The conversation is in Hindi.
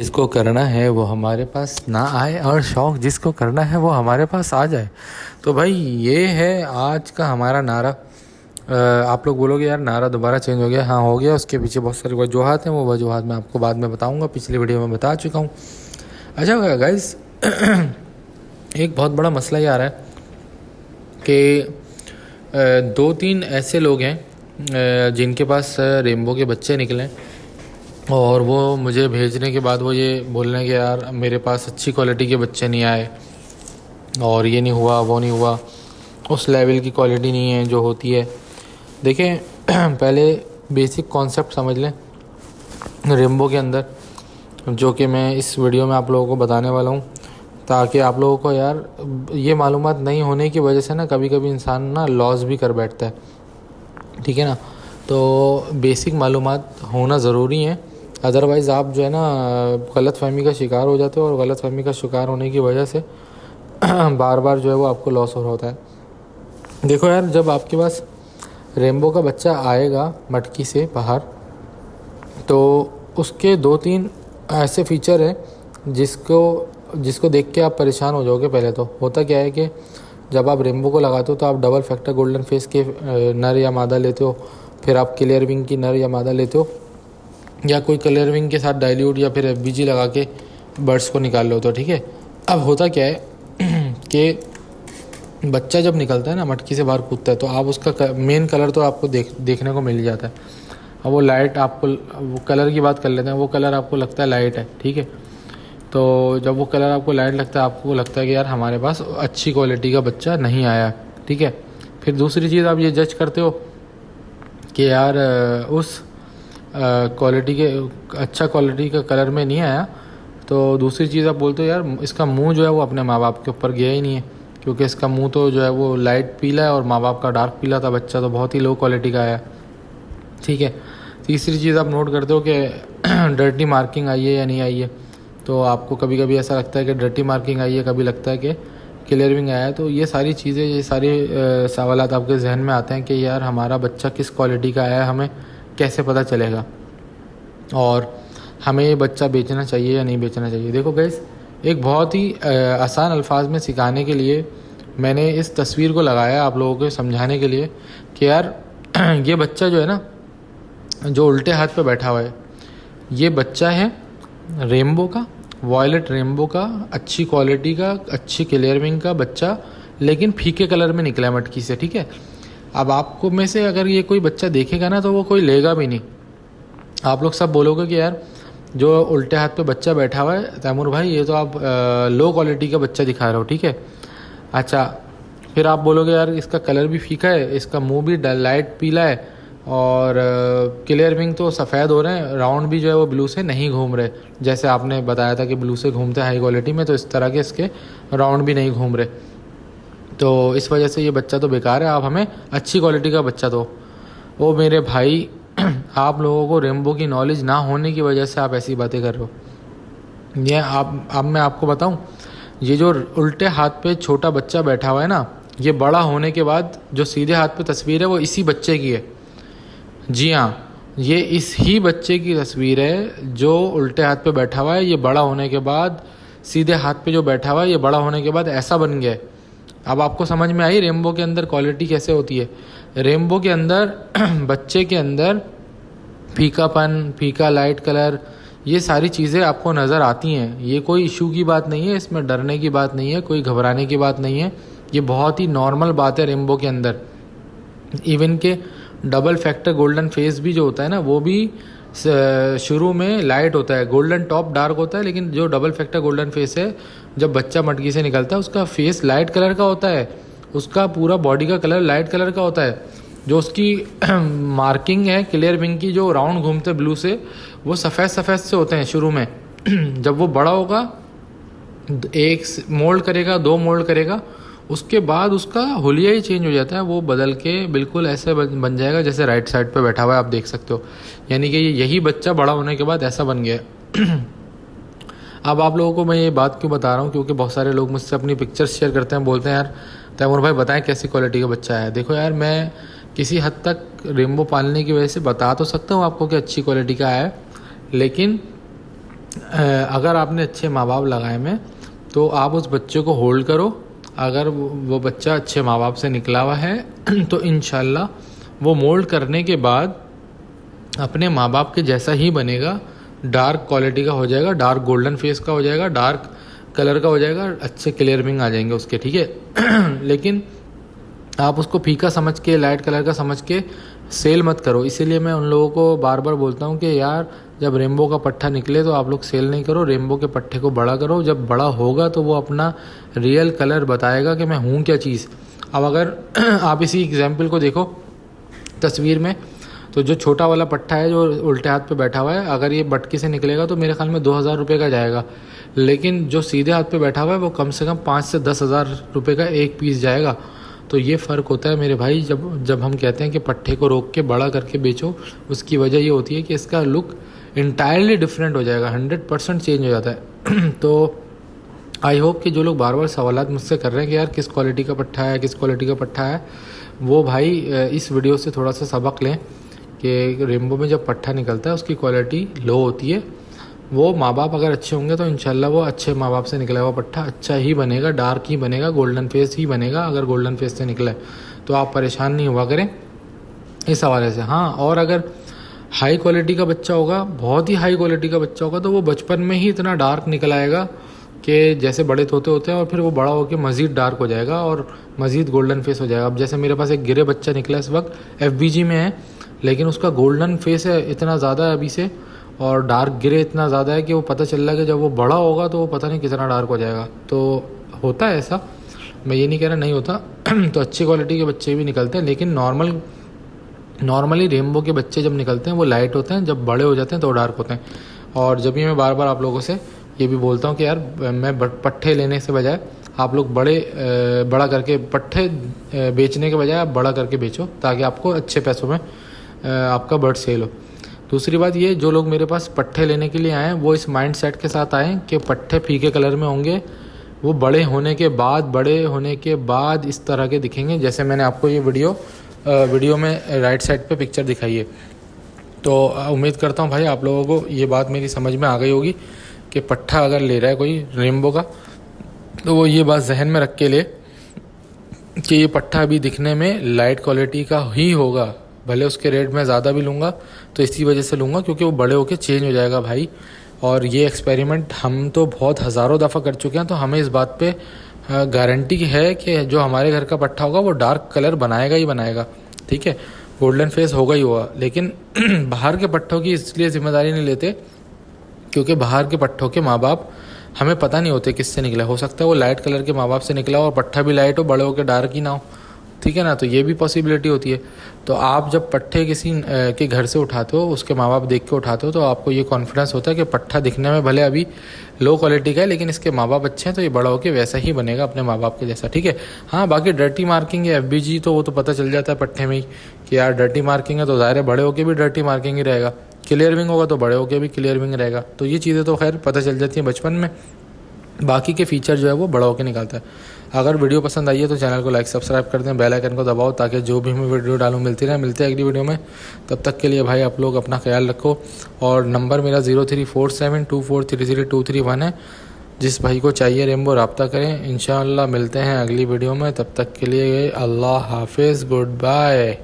जिसको करना है वो हमारे पास ना आए और शौक़ जिसको करना है वो हमारे पास आ जाए। तो भाई ये है आज का हमारा नारा। आप लोग बोलोगे यार नारा दोबारा चेंज हो गया। हाँ हो गया, उसके पीछे बहुत सारी वजूहत हैं, वो वजूहत मैं आपको बाद में बताऊंगा, पिछली वीडियो में बता चुका हूँ। अच्छा गाइस एक बहुत बड़ा मसला ये आ रहा है कि 2-3 ऐसे लोग हैं जिनके पास रेनबो के बच्चे निकले और वो मुझे भेजने के बाद वो ये बोल रहे हैं कि यार मेरे पास अच्छी क्वालिटी के बच्चे नहीं आए और ये नहीं हुआ वो नहीं हुआ, उस लेवल की क्वालिटी नहीं है जो होती है। देखें पहले बेसिक कॉन्सेप्ट समझ लें रेनबो के अंदर, जो कि मैं इस वीडियो में आप लोगों को बताने वाला हूँ, ताकि आप लोगों को यार ये मालूमात नहीं होने की वजह से ना कभी कभी इंसान ना लॉस भी कर बैठता है, ठीक है ना। तो बेसिक मालूमात होना ज़रूरी है, अदरवाइज़ आप जो है ना गलतफ़हमी का शिकार हो जाते हो और गलतफ़हमी का शिकार होने की वजह से बार बार जो है वो आपको लॉस हो रहा होता है। देखो यार, जब आपके पास रेनबो का बच्चा आएगा मटकी से बाहर, तो उसके 2-3 ऐसे फ़ीचर हैं जिसको देख के आप परेशान हो जाओगे। पहले तो होता क्या है कि जब आप रेनबो को लगाते हो तो आप डबल फैक्टर गोल्डन फेस के नर या मादा लेते हो, फिर आप क्लियर विंग की नर या मादा लेते हो, या कोई क्लियर विंग के साथ डाइल्यूट या फिर FBG लगा के बर्ड्स को निकाल लो। तो ठीक है, अब होता क्या है कि बच्चा जब निकलता है ना मटकी से बाहर कूदता है तो आप उसका मेन कलर तो आपको देखने को मिल ही जाता है। अब वो लाइट आपको, वो कलर की बात कर लेते हैं, वो कलर आपको लगता है लाइट है, ठीक है। तो जब वो कलर आपको लाइट लगता है, आपको लगता है कि यार हमारे पास अच्छी क्वालिटी का बच्चा नहीं आया, ठीक है। फिर दूसरी चीज़ आप ये जज करते हो कि यार उस क्वालिटी के अच्छा क्वालिटी का कलर में नहीं आया, तो दूसरी चीज़ आप बोलते हो यार इसका मुंह जो है वो अपने माँ बाप के ऊपर गया ही नहीं है, क्योंकि इसका मुंह तो जो है वो लाइट पीला है और माँ बाप का डार्क पीला था, बच्चा तो बहुत ही लो क्वालिटी का आया, ठीक है। तीसरी चीज़ आप नोट करते हो कि डर्टी मार्किंग आई है या नहीं आई है। तो आपको कभी कभी ऐसा लगता है कि डर्टी मार्किंग आई है, कभी लगता है कि क्लियर विंग आया है। तो ये सारी चीज़ें, ये सारे सवालात आपके जहन में आते हैं कि यार हमारा बच्चा किस क्वालिटी का आया है, हमें कैसे पता चलेगा, और हमें ये बच्चा बेचना चाहिए या नहीं बेचना चाहिए। देखो गाइस, एक बहुत ही आसान अल्फाज में सिखाने के लिए मैंने इस तस्वीर को लगाया आप लोगों को समझाने के लिए कि यार ये बच्चा जो है ना, जो उल्टे हाथ पे बैठा हुआ है, ये बच्चा है रेनबो का, वॉयलेट रेनबो का, अच्छी क्वालिटी का, अच्छी क्लियर विंग का बच्चा, लेकिन फीके कलर में निकला है मटकी से, ठीक है। अब आपको में से अगर ये कोई बच्चा देखेगा ना तो वो कोई लेगा भी नहीं। आप लोग सब बोलोगे कि यार जो उल्टे हाथ पे बच्चा बैठा हुआ है तैमूर भाई, ये तो आप लो क्वालिटी का बच्चा दिखा रहे हो, ठीक है। अच्छा, फिर आप बोलोगे यार इसका कलर भी फीका है, इसका मुंह भी लाइट पीला है और क्लियर विंग तो सफ़ेद हो रहे हैं, राउंड भी जो है वो ब्लू से नहीं घूम रहे, जैसे आपने बताया था कि ब्लू से घूमते हैं हाई क्वालिटी में, तो इस तरह के इसके राउंड भी नहीं घूम रहे, तो इस वजह से ये बच्चा तो बेकार है, आप हमें अच्छी क्वालिटी का बच्चा दो। वो मेरे भाई आप लोगों को रेनबो की नॉलेज ना होने की वजह से आप ऐसी बातें कर रहे हो। ये अब मैं आपको बताऊं, ये जो उल्टे हाथ पे छोटा बच्चा बैठा हुआ है ना, ये बड़ा होने के बाद जो सीधे हाथ पे तस्वीर है वो इसी बच्चे की है। जी हाँ, ये इस ही बच्चे की तस्वीर है जो उल्टे हाथ पे बैठा हुआ है। ये बड़ा होने के बाद सीधे हाथ पे जो बैठा हुआ है, ये बड़ा होने के बाद ऐसा बन गया है। अब आपको समझ में आई रेनबो के अंदर क्वालिटी कैसे होती है। रेनबो के अंदर बच्चे के अंदर फीकापन, फीका लाइट कलर, ये सारी चीज़ें आपको नज़र आती हैं। ये कोई इशू की बात नहीं है, इसमें डरने की बात नहीं है, कोई घबराने की बात नहीं है, ये बहुत ही नॉर्मल बात है रेनबो के अंदर। इवन के डबल फैक्टर गोल्डन फेस भी जो होता है ना, वो भी शुरू में लाइट होता है, गोल्डन टॉप डार्क होता है, लेकिन जो डबल फैक्टर गोल्डन फेस है, जब बच्चा मटकी से निकलता है उसका फेस लाइट कलर का होता है, उसका पूरा बॉडी का कलर लाइट कलर का होता है। जो उसकी मार्किंग है क्लियर विंग की, जो राउंड घूमते ब्लू से, वो सफ़ेद सफ़ेद से होते हैं शुरू में। जब वो बड़ा होगा, एक मोल्ड करेगा, 2 मोल्ड करेगा, उसके बाद उसका हुलिया ही चेंज हो जाता है, वो बदल के बिल्कुल ऐसे बन जाएगा जैसे राइट साइड पे बैठा हुआ है, आप देख सकते हो। यानी कि यही बच्चा बड़ा होने के बाद ऐसा बन गया। अब आप लोगों को मैं ये बात क्यों बता रहा हूँ, क्योंकि बहुत सारे लोग मुझसे अपनी पिक्चर्स शेयर करते हैं, बोलते हैं यार तैमूर भाई बताएं कैसी क्वालिटी का बच्चा है। देखो यार, मैं किसी हद तक रेनबो पालने की वजह से बता तो सकता हूँ आपको कि अच्छी क्वालिटी का है, लेकिन अगर आपने अच्छे माँ बाप लगाए में तो आप उस बच्चे को होल्ड करो। अगर वो बच्चा अच्छे माँ बाप से निकला हुआ है तो इंशाल्लाह वो मोल्ड करने के बाद अपने माँ बाप के जैसा ही बनेगा। डार्क क्वालिटी का हो जाएगा, डार्क गोल्डन फेस का हो जाएगा, डार्क कलर का हो जाएगा, अच्छे क्लियर विंग आ जाएंगे उसके, ठीक है। लेकिन आप उसको फीका समझ के, लाइट कलर का समझ के सेल मत करो। इसीलिए मैं उन लोगों को बार बार बोलता हूँ कि यार जब रेनबो का पट्ठा निकले तो आप लोग सेल नहीं करो, रेनबो के पट्टे को बड़ा करो। जब बड़ा होगा तो वो अपना रियल कलर बताएगा कि मैं हूँ क्या चीज़। अब अगर आप इसी एग्जाम्पल को देखो तस्वीर में, तो जो छोटा वाला पट्ठा है जो उल्टे हाथ पे बैठा हुआ है, अगर ये बटकी से निकलेगा तो मेरे ख्याल में 2,000 रुपये का जाएगा। लेकिन जो सीधे हाथ पे बैठा हुआ है वो कम से कम 5 से 10,000 रुपये का एक पीस जाएगा। तो ये फ़र्क होता है मेरे भाई। जब हम कहते हैं कि पट्ठे को रोक के बड़ा करके बेचो, उसकी वजह ये होती है कि इसका लुक इंटायरली डिफरेंट हो जाएगा, 100% चेंज हो जाता है। तो आई होप कि जो लोग बार बार सवालात मुझसे कर रहे हैं कि यार किस क्वालिटी का पट्ठा है, किस क्वालिटी का पट्ठा है, वो भाई इस वीडियो से थोड़ा सा सबक लें कि रेनबो में जब पट्ठा निकलता है उसकी क्वालिटी लो होती है। वो माँ बाप अगर अच्छे होंगे तो इंशाल्लाह वो अच्छे माँ बाप से निकला हुआ पट्ठा अच्छा ही बनेगा, डार्क ही बनेगा, गोल्डन फेस ही बनेगा। अगर गोल्डन फेस से निकला है तो आप परेशान नहीं हुआ करें इस हवाले से। हाँ, और अगर हाई क्वालिटी का बच्चा होगा, बहुत ही हाई क्वालिटी का बच्चा होगा, तो वो बचपन में ही इतना डार्क निकल आएगा कि जैसे बड़े तोते होते हैं, और फिर वो बड़ा होकर मज़ीद डार्क हो जाएगा और मज़ीद गोल्डन फेस हो जाएगा। अब जैसे मेरे पास एक गिरे बच्चा निकला इस वक्त FBG में है, लेकिन उसका गोल्डन फेस है इतना ज़्यादा है अभी से, और डार्क ग्रे इतना ज़्यादा है कि वो पता चल रहा है कि जब वो बड़ा होगा तो वो पता नहीं कितना डार्क हो जाएगा। तो होता है ऐसा, मैं ये नहीं कह रहा नहीं होता। तो अच्छी क्वालिटी के बच्चे भी निकलते हैं, लेकिन नॉर्मली रेनबो के बच्चे जब निकलते हैं वो लाइट होते हैं, जब बड़े हो जाते हैं तो डार्क होते हैं। और जब भी मैं बार बार आप लोगों से ये भी बोलता हूँ कि यार मैं पट्ठे लेने से बजाय आप लोग बड़ा करके पट्ठे बेचने के बजाय आप बड़ा करके बेचो, ताकि आपको अच्छे पैसों में आपका बर्ड सेल हो। दूसरी बात ये, जो लोग मेरे पास पट्ठे लेने के लिए आए वो इस माइंड सेट के साथ आए कि पट्ठे फीके कलर में होंगे, वो बड़े होने के बाद इस तरह के दिखेंगे, जैसे मैंने आपको ये वीडियो में राइट साइड पे पिक्चर दिखाई है। तो उम्मीद करता हूँ भाई आप लोगों को ये बात मेरी समझ में आ गई होगी कि पट्ठा अगर ले रहा है कोई रेनबो का, तो वो ये बात जहन में रख के ले कि ये पट्ठा अभी दिखने में लाइट क्वालिटी का ही होगा। भले उसके रेट में ज़्यादा भी लूँगा तो इसी वजह से लूँगा क्योंकि वो बड़े होके चेंज हो जाएगा भाई। और ये एक्सपेरिमेंट हम तो बहुत हज़ारों दफ़ा कर चुके हैं, तो हमें इस बात पे गारंटी है कि जो हमारे घर का पट्ठा होगा वो डार्क कलर बनाएगा ही बनाएगा, ठीक है, गोल्डन फेस होगा ही होगा। लेकिन बाहर के पट्ठों की इसलिए ज़िम्मेदारी नहीं लेते क्योंकि बाहर के पट्ठों के माँ बाप हमें पता नहीं होते किससे निकला। हो सकता है वो लाइट कलर के माँ बाप से निकला हो और पट्ठा भी लाइट हो, बड़े होकर डार्क ही ना हो, ठीक है ना। तो ये भी पॉसिबिलिटी होती है। तो आप जब पट्ठे किसी के घर से उठाते हो, उसके माँ बाप देख के उठाते हो, तो आपको ये कॉन्फिडेंस होता है कि पट्ठा दिखने में भले अभी लो क्वालिटी का है लेकिन इसके माँ बाप अच्छे हैं, तो ये बड़ा होकर वैसा ही बनेगा अपने माँ बाप के जैसा, ठीक है। हाँ, बाकी डर्टी मार्किंग है FBG, तो वो तो पता चल जाता है पट्ठे में ही कि यार डर्टी मार्किंग है, तो ज़ाहिर है बड़े होकर भी डर्टी मार्किंग ही रहेगा। क्लियर विंग होगा तो बड़े होकर भी क्लियर विंग रहेगा। तो ये चीज़ें तो खैर पता चल जाती हैं बचपन में, बाकी के फीचर जो है वो बड़ा होकर निकालता है। अगर वीडियो पसंद आई है तो चैनल को लाइक सब्सक्राइब कर दें, बेल आइकन को दबाओ ताकि जो भी मैं वीडियो डालूँ मिलती रहे। मिलते हैं अगली वीडियो में, तब तक के लिए भाई आप लोग अपना ख्याल रखो। और नंबर मेरा 0347243323 है, जिस भाई को चाहिए रेनबो रब्ता करें। इंशाअल्लाह मिलते हैं अगली वीडियो में, तब तक के लिए अल्लाह हाफिज़, गुड बाय।